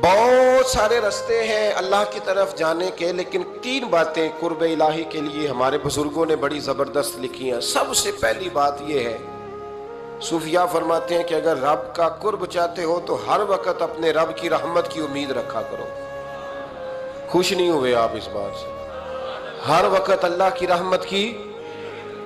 بہت سارے رستے ہیں اللہ کی طرف جانے کے، لیکن 3 باتیں قرب الہی کے لیے ہمارے بزرگوں نے بڑی زبردست لکھی ہیں۔ سب سے پہلی بات یہ ہے، صوفیاء فرماتے ہیں کہ اگر رب کا قرب چاہتے ہو تو ہر وقت اپنے رب کی رحمت کی امید رکھا کرو۔ خوش نہیں ہوئے آپ اس بات سے؟ ہر وقت اللہ کی رحمت کی،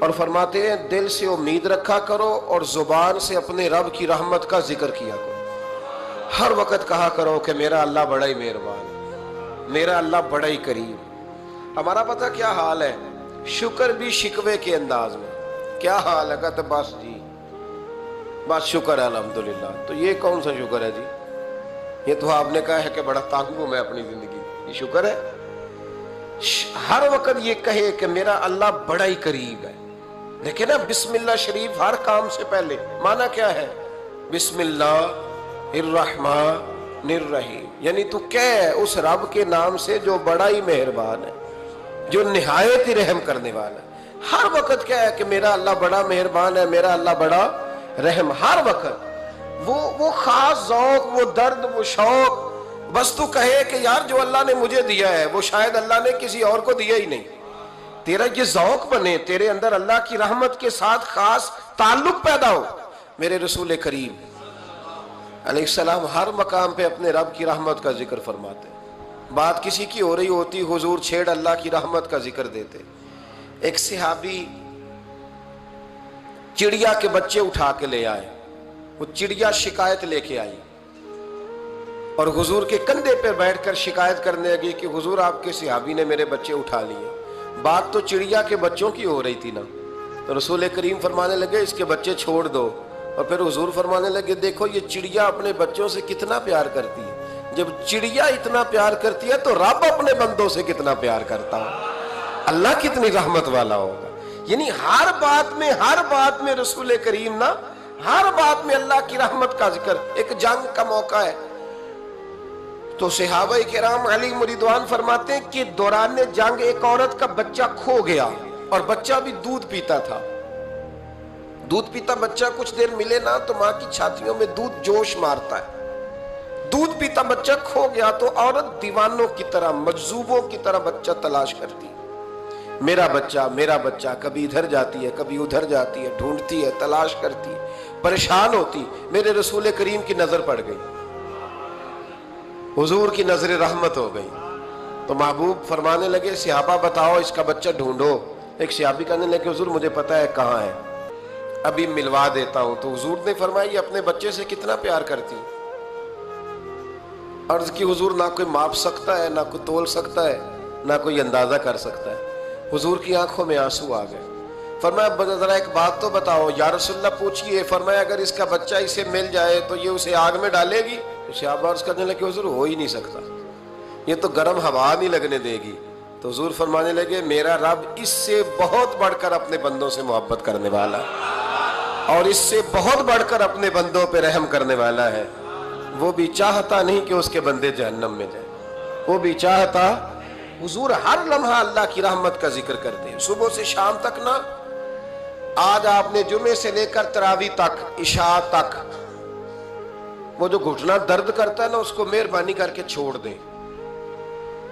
اور فرماتے ہیں دل سے امید رکھا کرو اور زبان سے اپنے رب کی رحمت کا ذکر کیا کرو۔ ہر وقت کہا کرو کہ میرا اللہ بڑا ہی مہربان، میرا اللہ بڑا ہی کریم۔ ہمارا پتہ کیا حال ہے؟ شکر بھی شکوے کے انداز میں۔ کیا حال ہے؟ کہتے بس جی بس شکر ہے الحمدللہ۔ تو یہ کون سا شکر ہے جی؟ یہ تو آپ نے کہا ہے کہ بڑا تانگ ہوں میں اپنی زندگی، یہ شکر ہے؟ ہر وقت یہ کہے کہ میرا اللہ بڑا ہی قریب ہے۔ دیکھیں نا، بسم اللہ شریف ہر کام سے پہلے معنی کیا ہے؟ بسم اللہ الرحمن الرحیم، یعنی تو کہہ اس رب کے نام سے جو بڑا ہی مہربان ہے، جو نہایت ہی رحم کرنے والا ہے۔ ہر وقت کیا ہے کہ میرا اللہ بڑا مہربان ہے، میرا اللہ بڑا رحم۔ ہر وقت وہ خاص ذوق، وہ درد، وہ شوق، بس تو کہے کہ یار جو اللہ نے مجھے دیا ہے وہ شاید اللہ نے کسی اور کو دیا ہی نہیں۔ تیرا یہ ذوق بنے، تیرے اندر اللہ کی رحمت کے ساتھ خاص تعلق پیدا ہو۔ میرے رسول کریم علیہ السلام ہر مقام پہ اپنے رب کی رحمت کا ذکر فرماتے۔ بات کسی کی ہو رہی ہوتی، حضور چھیڑ اللہ کی رحمت کا ذکر دیتے۔ ایک صحابی چڑیا کے بچے اٹھا کے لے آئے، وہ چڑیا شکایت لے کے آئی اور حضور کے کندھے پہ بیٹھ کر شکایت کرنے لگی کہ حضور آپ کے صحابی نے میرے بچے اٹھا لیے۔ بات تو چڑیا کے بچوں کی ہو رہی تھی نا، تو رسول کریم فرمانے لگے اس کے بچے چھوڑ دو، اور پھر حضور فرمانے لگے دیکھو یہ چڑیا اپنے بچوں سے کتنا پیار کرتی ہے۔ جب چڑیا اتنا پیار کرتی ہے تو رب اپنے بندوں سے کتنا پیار کرتا ہو، اللہ کتنی رحمت والا ہوگا۔ یعنی ہر بات میں رسول کریم نا، ہر بات میں اللہ کی رحمت کا ذکر۔ ایک جنگ کا موقع ہے تو صحابہ کرام علیہ رضوان فرماتے ہیں کہ دوران جنگ ایک عورت کا بچہ کھو گیا، اور بچہ بھی دودھ پیتا تھا۔ دودھ پیتا بچہ کچھ دیر ملے نا تو ماں کی چھاتیوں میں دودھ جوش مارتا ہے۔ دودھ پیتا بچہ کھو گیا تو عورت دیوانوں کی طرح، مجذوبوں کی طرح بچہ تلاش کرتی، میرا بچہ، کبھی ادھر جاتی ہے کبھی ادھر جاتی ہے، ڈھونڈتی ہے، تلاش کرتی، پریشان ہوتی۔ میرے رسول کریم کی نظر پڑ گئی، حضور کی نظر رحمت ہو گئی، تو محبوب فرمانے لگے صحابہ بتاؤ اس کا بچہ ڈھونڈو۔ ایک صحابی کہنے لگے حضور مجھے پتا ہے کہاں ہے، ابھی ملوا دیتا ہوں۔ تو حضور نے فرمایا یہ اپنے بچے سے کتنا پیار کرتی۔ عرض کی حضور نہ کوئی ماپ سکتا ہے، نہ کوئی تول سکتا ہے، نہ کوئی اندازہ کر سکتا ہے۔ حضور کی آنکھوں میں آنسو آ گئے۔ فرمایا ذرا ایک بات تو بتاؤ یا رسول اللہ پوچھئے۔ فرمایا اگر اس کا بچہ اسے مل جائے تو یہ اسے آگ میں ڈالے گی؟ صحابہ عرض کرنے لگے حضور ہو ہی نہیں سکتا، یہ تو گرم ہوا نہیں لگنے دے گی۔ تو حضور فرمانے لگے میرا رب اس سے بہت بڑھ کر اپنے بندوں سے محبت کرنے والا اور اس سے بہت بڑھ کر اپنے بندوں پہ رحم کرنے والا ہے۔ وہ بھی چاہتا نہیں کہ اس کے بندے جہنم میں جائیں، وہ بھی چاہتا۔ حضور ہر لمحہ اللہ کی رحمت کا ذکر کرتے ہیں، صبح سے شام تک نا۔ آج آپ نے جمعے سے لے کر تراویح تک، عشاء تک، وہ جو گھٹنا درد کرتا ہے نا اس کو مہربانی کر کے چھوڑ دیں،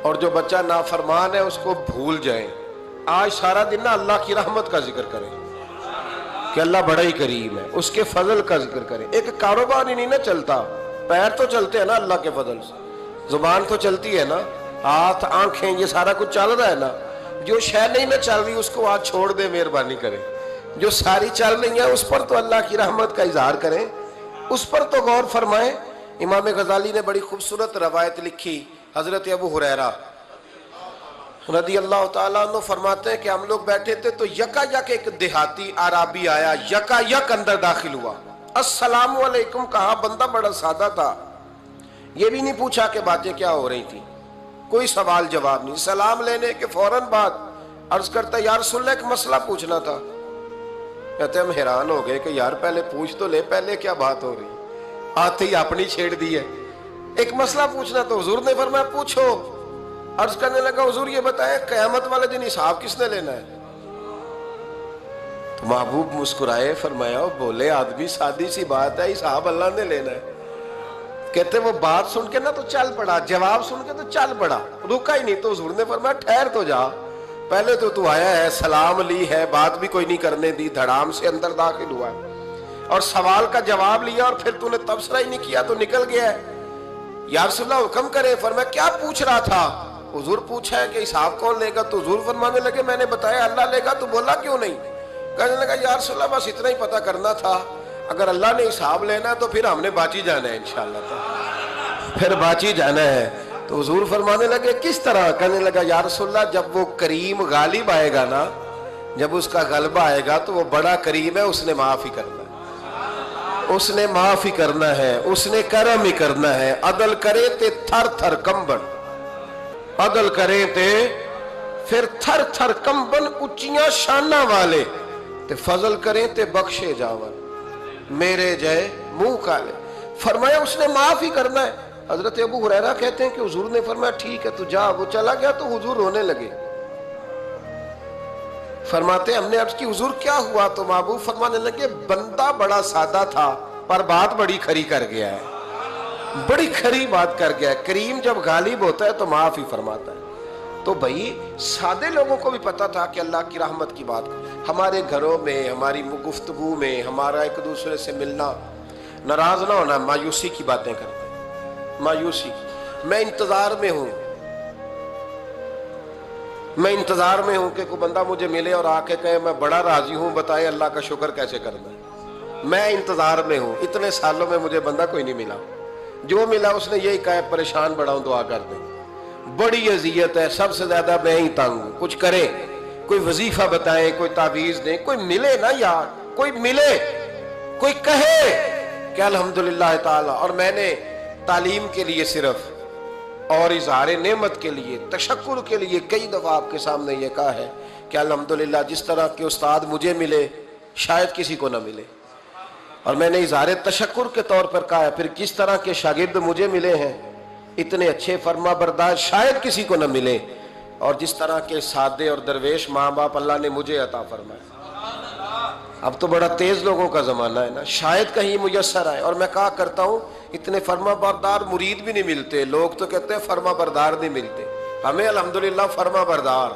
اور جو بچہ نافرمان ہے اس کو بھول جائیں۔ آج سارا دن نا اللہ کی رحمت کا ذکر کریں کہ اللہ بڑا ہی کریم ہے، اس کے فضل کا ذکر کریں۔ ایک کاروبار ہی نہیں نا چلتا، پیر تو چلتے ہیں نا اللہ کے فضل سے، زبان تو چلتی ہے نا، ہاتھ آنکھیں یہ سارا کچھ چل رہا ہے نا۔ جو شے نہیں نہ چل رہی اس کو آج چھوڑ دے، مہربانی کریں۔ جو ساری چل رہی ہیں اس پر تو اللہ کی رحمت کا اظہار کریں، اس پر تو غور فرمائیں۔ امام غزالی نے بڑی خوبصورت روایت لکھی، حضرت ابو ہریرہ رضی اللہ تعالیٰ عنہ فرماتے ہیں کہ ہم لوگ بیٹھے تھے تو یکا یک ایک دیہاتی عرابی آیا، یکا یک اندر داخل ہوا، السلام علیکم کہا۔ بندہ بڑا سادہ تھا، یہ بھی نہیں پوچھا کہ باتیں کیا ہو رہی تھی، کوئی سوال جواب نہیں۔ سلام لینے کے فوراً بعد عرض کرتا یا رسول اللہ ایک مسئلہ پوچھنا تھا۔ کہتے ہم حیران ہو گئے کہ یار پہلے پوچھ تو لے، پہلے کیا بات ہو رہی، آتے ہی اپنی چھیڑ دی ہے۔ ایک مسئلہ پوچھنا تو حضور نے فرمایا پوچھو۔ عرض کرنے لگا حضور یہ بتائیں قیامت والے دن حساب کس نے لینا ہے؟ تو محبوب مسکرائے، فرمایا بولے آدمی سادی سی بات ہے، حساب اللہ نے لینا ہے۔ کہتے وہ بات سن کے نا تو چل پڑا, جواب سن کے تو چل پڑا, رکا ہی نہیں. تو حضور نے فرمایا ٹھہر تو جا, پہلے تو آیا ہے, سلام لی ہے, بات بھی کوئی نہیں کرنے دی, دھڑام سے اندر داخل ہوا ہے اور سوال کا جواب لیا اور پھر تو نے تبصرہ ہی نہیں کیا تو نکل گیا ہے. یا رسول اللہ حکم کرے. فرمایا کیا پوچھ رہا تھا؟ حضور پوچھا ہے کہ حساب کون لے گا؟ تو حضور فرمانے لگے میں نے بتایا اللہ لے گا. تو بولا کیوں نہیں؟ کہنے لگا یا رسول اللہ بس اتنا ہی پتہ کرنا تھا, اگر اللہ نے حساب لینا تو پھر ہم نے باچی جانا ہے انشاءاللہ, تو پھر باچی جانا ہے. تو حضور فرمانے لگے کس طرح؟ کہنے لگا یا رسول اللہ جب وہ کریم غالب آئے گا نا, جب اس کا غلبہ آئے گا تو وہ بڑا کریم ہے, اس نے معاف ہی کرنا ہے, اس نے معاف ہی کرنا ہے, اس نے کرم ہی کرنا ہے. عدل کرے تے تھر تھر کمبن, عدل کرے تے پھر تھر تھر کمبن, اچیاں شانہ والے تے فضل کریں تے بخشے جاون, میرے جائے منہ کالے. فرمایا اس نے معاف ہی کرنا ہے. حضرت ابو ہریرہ کہتے ہیں کہ حضور نے فرمایا ٹھیک ہے تو جا. وہ چلا گیا تو حضور رونے لگے. فرماتے ہم نے عرض کی حضور کیا ہوا؟ تو محبوب فرمانے لگے بندہ بڑا سادہ تھا پر بات بڑی کھری کر گیا ہے, بڑی کھری بات کر گیا ہے. کریم جب غالب ہوتا ہے تو معاف ہی فرماتا ہے. تو بھائی سادے لوگوں کو بھی پتا تھا کہ اللہ کی رحمت کی بات. ہمارے گھروں میں, ہماری گفتگو میں, ہمارا ایک دوسرے سے ملنا, ناراض نہ ہونا, مایوسی کی باتیں کرتے ہیں, مایوسی. میں انتظار میں ہوں, میں انتظار میں ہوں کہ کوئی بندہ مجھے ملے اور آ کے کہے میں بڑا راضی ہوں, بتائے اللہ کا شکر کیسے کرنا ہے. میں انتظار میں ہوں, اتنے سالوں میں مجھے بندہ کوئی نہیں ملا, جو ملا اس نے یہی کہا پریشان بڑا ہوں دعا کر دیں, بڑی اذیت ہے, سب سے زیادہ میں ہی تنگ ہوں, کچھ کریں, کوئی وظیفہ بتائیں, کوئی تعویذ دیں, کوئی ملے نا یار, کوئی ملے, کوئی کہے کہ الحمدللہ تعالی. اور میں نے تعلیم کے لیے صرف اور اظہار نعمت کے لیے, تشکر کے لیے کئی دفعہ آپ کے سامنے یہ کہا ہے کہ الحمدللہ جس طرح کے استاد مجھے ملے شاید کسی کو نہ ملے, اور میں نے اظہار تشکر کے طور پر کہا ہے پھر جس طرح کے شاگرد مجھے ملے ہیں اتنے اچھے فرما بردار شاید کسی کو نہ ملے, اور جس طرح کے سادے اور درویش ماں باپ اللہ نے مجھے عطا فرمایا. اب تو بڑا تیز لوگوں کا زمانہ ہے نا, شاید کہیں میسر آئے. اور میں کہا کرتا ہوں اتنے فرما بردار مرید بھی نہیں ملتے, لوگ تو کہتے ہیں فرما بردار نہیں ملتے. ہمیں الحمدللہ فرما بردار,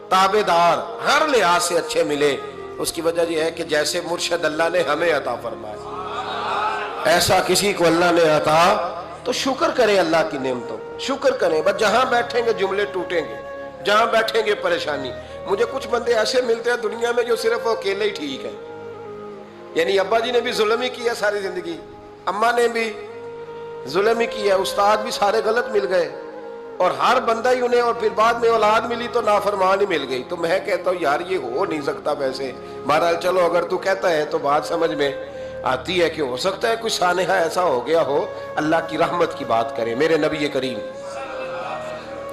تابعدار ہر لحاظ سے اچھے ملے. اس کی وجہ یہ ہے کہ جیسے مرشد اللہ نے ہمیں عطا فرمایا ایسا کسی کو اللہ نے عطا, تو شکر کریں اللہ کی نعمتوں, شکر کریں. بس جہاں بیٹھیں گے جملے ٹوٹیں گے, جہاں بیٹھیں گے پریشانی. مجھے کچھ بندے ایسے ملتے ہیں دنیا میں جو صرف اکیلے ہی ٹھیک ہیں, یعنی ابا جی نے بھی ظلم ہی کیا ساری زندگی, اماں نے بھی ظلم ہی کیا, استاد بھی سارے غلط مل گئے, اور ہر بندہ ہی انہیں, اور پھر بعد میں اولاد ملی تو نافرمان ہی مل گئی. تو میں کہتا ہوں یار یہ ہو نہیں سکتا ویسے. بہرحال چلو اگر تو کہتا ہے تو بات سمجھ میں آتی ہے کہ ہو سکتا ہے کوئی سانحہ ایسا ہو گیا ہو. اللہ کی رحمت کی بات کریں. میرے نبی کریم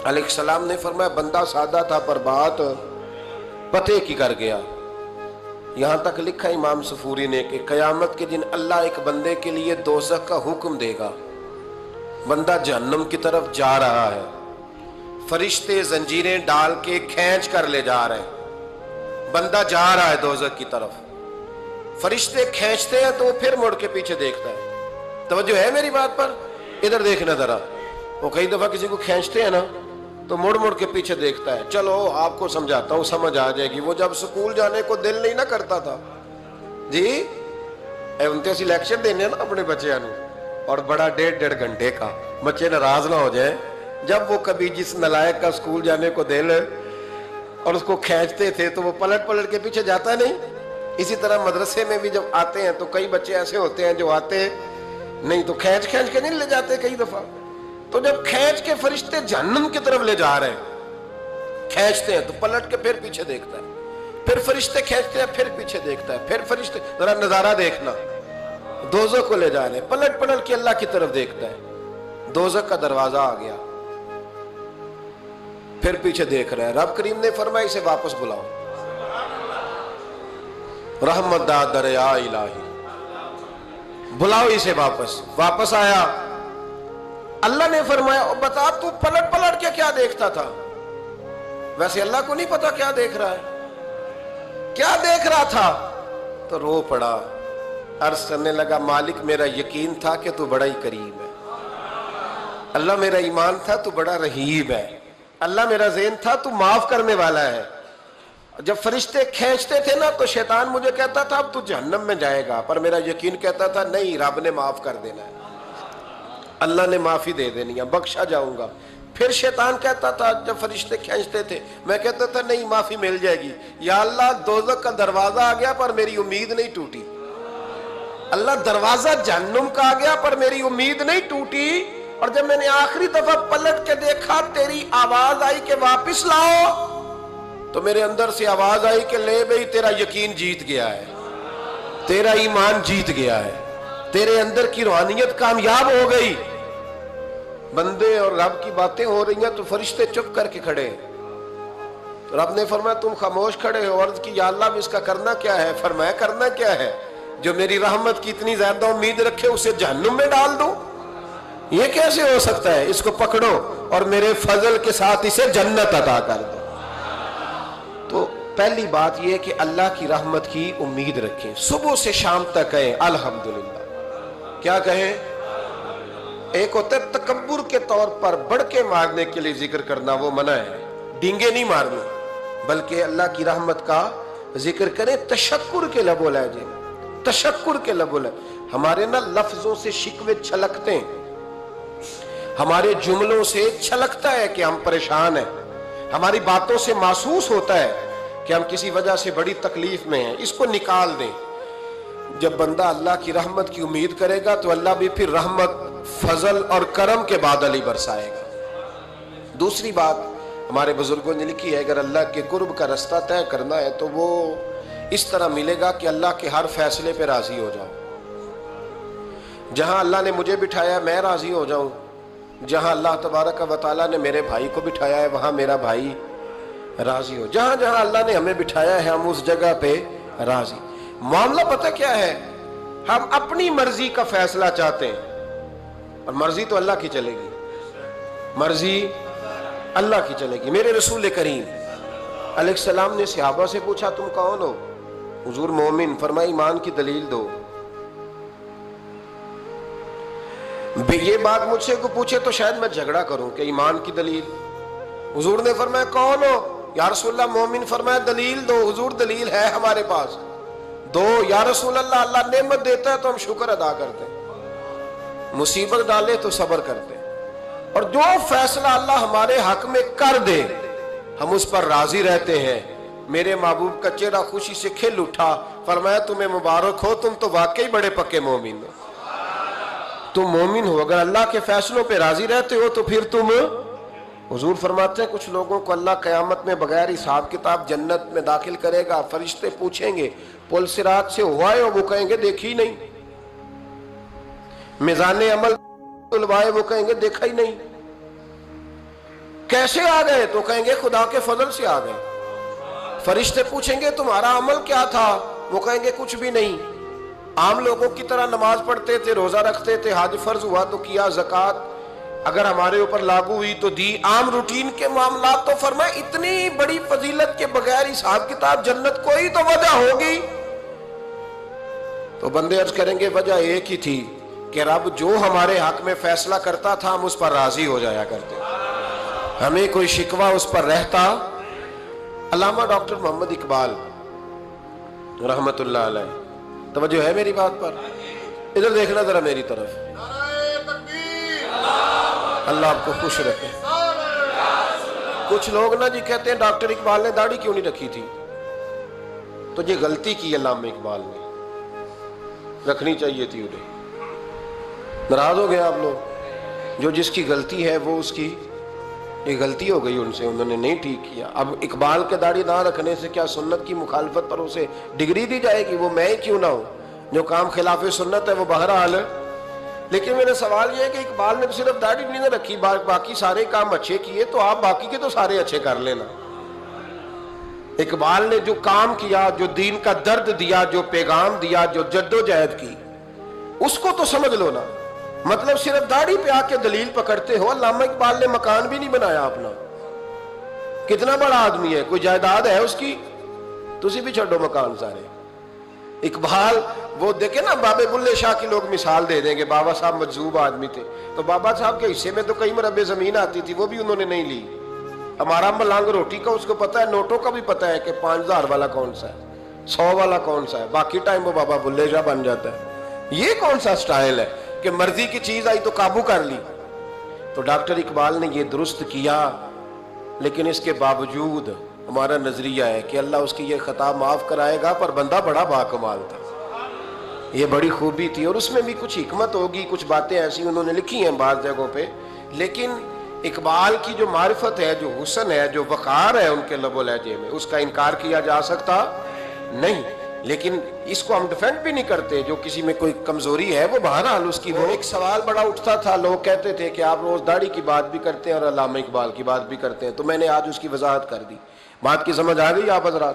علیہ السلام نے فرمایا بندہ سادہ تھا پر بات پتے کی کر گیا. یہاں تک لکھا امام صفوری نے کہ قیامت کے دن اللہ ایک بندے کے لیے دوزخ کا حکم دے گا. بندہ جہنم کی طرف جا رہا ہے, فرشتے زنجیریں ڈال کے کھینچ کر لے جا رہے ہیں, بندہ جا رہا ہے دوزخ کی طرف, فرشتے کھینچتے ہیں تو وہ پھر مڑ کے پیچھے دیکھتا ہے. توجہ ہے میری بات پر؟ ادھر دیکھنا ذرا. وہ کئی دفعہ کسی کو کھینچتے ہیں نا تو مڑ مڑ کے پیچھے دیکھتا ہے. چلو آپ کو سمجھاتا ہوں, سمجھ آ جائے گی. وہ جب سکول جانے کو دل نہیں نہ کرتا تھا جی, انتے سی لیکچر دینے نا اپنے بچیاں نو, اور بڑا 1.5 گھنٹے کا, بچے ناراض نہ ہو جائیں. جب وہ کبھی جس نلائق کا سکول جانے کو دل اور اس کو کھینچتے تھے تو وہ پلٹ پلٹ کے پیچھے جاتا نہیں. اسی طرح مدرسے میں بھی جب آتے ہیں تو کئی بچے ایسے ہوتے ہیں جو آتے نہیں تو کھینچ کھینچ کے نہیں لے جاتے کئی دفعہ. تو جب کھینچ کے فرشتے جہنم کی طرف لے جا رہے ہیں, کھینچتے ہیں تو پلٹ کے پھر پیچھے دیکھتا ہے, پھر فرشتے کھینچتے ہیں پھر پیچھے دیکھتا ہے, پھر فرشتے, ذرا نظارہ دیکھنا, دوزخ کو لے جا رہے ہیں, پلٹ پلٹ کے اللہ کی طرف دیکھتا ہے, دوزخ کا دروازہ آ گیا, پھر پیچھے دیکھ رہا ہے. رب کریم نے فرمایا اسے واپس بلاؤ, رحمت دا دریا الہی, بلاؤ اسے واپس. واپس آیا, اللہ نے فرمایا بتا تو پلٹ پلٹ کے کیا دیکھتا تھا؟ ویسے اللہ کو نہیں پتا کیا دیکھ رہا ہے, کیا دیکھ رہا تھا؟ تو رو پڑا, عرض کرنے لگا مالک میرا یقین تھا کہ تو بڑا ہی کریم ہے, اللہ میرا ایمان تھا تو بڑا رحیم ہے، اللہ میرا ذہن تھا تو معاف کرنے والا ہے۔ جب فرشتے کھینچتے تھے نا تو شیطان مجھے کہتا تھا اب تو جہنم میں جائے گا، پر میرا یقین کہتا تھا نہیں، رب نے معاف کر دینا ہے، اللہ نے معافی دے دینی ہے، بخشا جاؤں گا۔ پھر شیطان کہتا تھا جب فرشتے کھینچتے تھے، میں کہتا تھا نہیں، معافی مل جائے گی، یا اللہ دوزخ کا دروازہ آ گیا پر میری امید نہیں ٹوٹی، اللہ دروازہ جہنم کا آ گیا پر میری امید نہیں ٹوٹی۔ اور جب میں نے آخری دفعہ پلٹ کے دیکھا تیری آواز آئی کہ واپس لاؤ، تو میرے اندر سے آواز آئی کہ لے بھئی تیرا یقین جیت گیا ہے، تیرا ایمان جیت گیا ہے، تیرے اندر کی روحانیت کامیاب ہو گئی۔ بندے اور رب کی باتیں ہو رہی ہیں تو فرشتے چپ کر کے کھڑے ہیں۔ رب نے فرمایا تم خاموش کھڑے ہو، عرض کی یا اللہ اب اس کا کرنا کیا ہے؟ فرمایا کرنا کیا ہے؟ جو میری رحمت کی اتنی زیادہ امید رکھے اسے جہنم میں ڈال دوں؟ یہ کیسے ہو سکتا ہے؟ اس کو پکڑو اور میرے فضل کے ساتھ اسے جنت عطا کر دو۔ تو پہلی بات یہ ہے کہ اللہ کی رحمت کی امید رکھیں، صبح سے شام تک کہیں الحمدللہ۔ کیا کہیں؟ ایک ہوتا ہے تکبر کے طور پر بڑھ کے مارنے کے لیے ذکر کرنا، وہ منع ہے، ڈینگے نہیں مارنے، بلکہ اللہ کی رحمت کا ذکر کریں تشکر کے لب و لہجے میں، تشکر کے لب و لہجے۔ ہمارے نا لفظوں سے شکوے چھلکتے ہیں، ہمارے جملوں سے چھلکتا ہے کہ ہم پریشان ہیں، ہماری باتوں سے محسوس ہوتا ہے کہ ہم کسی وجہ سے بڑی تکلیف میں ہیں، اس کو نکال دیں۔ جب بندہ اللہ کی رحمت کی امید کرے گا تو اللہ بھی پھر رحمت، فضل اور کرم کے بادل ہی برسائے گا۔ دوسری بات ہمارے بزرگوں نے لکھی ہے، اگر اللہ کے قرب کا رستہ طے کرنا ہے تو وہ اس طرح ملے گا کہ اللہ کے ہر فیصلے پہ راضی ہو جاؤ۔ جہاں اللہ نے مجھے بٹھایا میں راضی ہو جاؤں، جہاں اللہ تبارک و تعالیٰ نے میرے بھائی کو بٹھایا ہے وہاں میرا بھائی راضی ہو، جہاں جہاں اللہ نے ہمیں بٹھایا ہے ہم اس جگہ پہ راضی۔ معاملہ پتہ کیا ہے؟ ہم اپنی مرضی کا فیصلہ چاہتے ہیں، اور مرضی تو اللہ کی چلے گی، مرضی اللہ کی چلے گی۔ میرے رسول کریم علیہ السلام نے صحابہ سے پوچھا تم کون ہو؟ حضور مومن، فرمایا ایمان کی دلیل دو۔ یہ بات مجھ سے کو پوچھے تو شاید میں جھگڑا کروں کہ ایمان کی دلیل۔ حضور نے فرمایا کون ہو؟ یا رسول اللہ مومن، فرمایا دلیل دو۔ حضور دلیل ہے ہمارے پاس، دو۔ یا رسول اللہ اللہ نعمت دیتا ہے تو ہم شکر ادا کرتے ہیں، مصیبت ڈالے تو صبر کرتے ہیں، اور جو فیصلہ اللہ ہمارے حق میں کر دے ہم اس پر راضی رہتے ہیں۔ میرے محبوب کا چہرہ خوشی سے کھل اٹھا، فرمایا تمہیں مبارک ہو، تم تو واقعی بڑے پکے مومن ہو، تم مومن ہو، اگر اللہ کے فیصلوں پہ راضی رہتے ہو تو پھر تم۔ حضور فرماتے ہیں کچھ لوگوں کو اللہ قیامت میں بغیر حساب کتاب جنت میں داخل کرے گا، فرشتے پوچھیں گے پل صراط سے ہوا ہے؟ وہ کہیں گے دیکھی نہیں۔ میزان عمل تلوائے؟ وہ کہیں گے دیکھا ہی نہیں۔ کیسے آ گئے؟ تو کہیں گے خدا کے فضل سے آ گئے۔ فرشتے پوچھیں گے تمہارا عمل کیا تھا؟ وہ کہیں گے کچھ بھی نہیں، عام لوگوں کی طرح نماز پڑھتے تھے، روزہ رکھتے تھے، حج فرض ہوا تو کیا، زکوٰۃ اگر ہمارے اوپر لاگو ہوئی تو دی، عام روٹین کے معاملات۔ تو فرمایا اتنی بڑی فضیلت کے بغیر حساب کتاب جنت، کوئی تو وجہ ہوگی۔ تو بندے عرض کریں گے وجہ ایک ہی تھی کہ رب جو ہمارے حق میں فیصلہ کرتا تھا ہم اس پر راضی ہو جایا کرتے، ہمیں کوئی شکوہ اس پر رہتا۔ علامہ ڈاکٹر محمد اقبال رحمت اللہ علیہ، توجہ ہے میری بات پر؟ ادھر دیکھنا ذرا میری طرف۔ اللہ آپ کو خوش رکھے۔ کچھ لوگ نا جی کہتے ہیں ڈاکٹر اقبال نے داڑھی کیوں نہیں رکھی تھی؟ تو یہ غلطی کی علامہ اقبال نے، رکھنی چاہیے تھی انہیں۔ ناراض ہو گئے آپ لوگ؟ جو جس کی غلطی ہے وہ اس کی، یہ غلطی ہو گئی ان سے، انہوں نے نہیں ٹھیک کیا۔ اب اقبال کے داڑھی نہ رکھنے سے کیا سنت کی مخالفت پر اسے ڈگری دی جائے گی؟ وہ میں ہی کیوں نہ ہوں، جو کام خلاف سنت ہے وہ بہرحال ہے۔ لیکن میرا سوال یہ ہے کہ اقبال نے صرف داڑھی نہیں نہ رکھی، باقی سارے کام اچھے کیے، تو آپ باقی کے تو سارے اچھے کر لینا۔ اقبال نے جو کام کیا، جو دین کا درد دیا، جو پیغام دیا، جو جد و جہد کی، اس کو تو سمجھ لو نا۔ مطلب صرف داڑھی پہ آ کے دلیل پکڑتے ہو۔ علامہ اقبال نے مکان بھی نہیں بنایا اپنا، کتنا بڑا آدمی ہے، کوئی جائیداد ہے اس کی؟ تسی بھی چھڈو مکان سارے، اقبال وہ دیکھے نا بابے بلے شاہ کی لوگ مثال دے دیں گے، بابا صاحب مجذوب آدمی تھے، تو بابا صاحب کے حصے میں تو کئی مربع زمین آتی تھی، وہ بھی انہوں نے نہیں لی۔ ہمارا ملانگ روٹی کا اس کو پتا ہے، نوٹوں کا بھی پتا ہے کہ 5000 والا کون سا ہے، 100 والا کون سا ہے، باقی ٹائم وہ بابا بلے شاہ بن جاتا ہے۔ یہ کون سا سٹائل ہے کہ مرضی کی چیز آئی تو قابو کر لی؟ تو ڈاکٹر اقبال نے یہ درست کیا، لیکن اس کے باوجود ہمارا نظریہ ہے کہ اللہ اس کی یہ خطا معاف کرائے گا، پر بندہ بڑا باکمال تھا، یہ بڑی خوبی تھی، اور اس میں بھی کچھ حکمت ہوگی، کچھ باتیں ایسی انہوں نے لکھی ہیں بعض جگہوں پہ، لیکن اقبال کی جو معرفت ہے، جو حسن ہے، جو وقار ہے ان کے لب و لہجے میں، اس کا انکار کیا جا سکتا نہیں۔ لیکن اس کو ہم ڈیفینڈ بھی نہیں کرتے، جو کسی میں کوئی کمزوری ہے وہ بہرحال اس کی وہ ایک سوال بڑا اٹھتا تھا، لوگ کہتے تھے کہ آپ روز داڑھی کی بات بھی کرتے ہیں اور علامہ اقبال کی بات بھی کرتے ہیں، تو میں نے آج اس کی وضاحت کر دی۔ بات کی سمجھ آ گئی آپ حضرات؟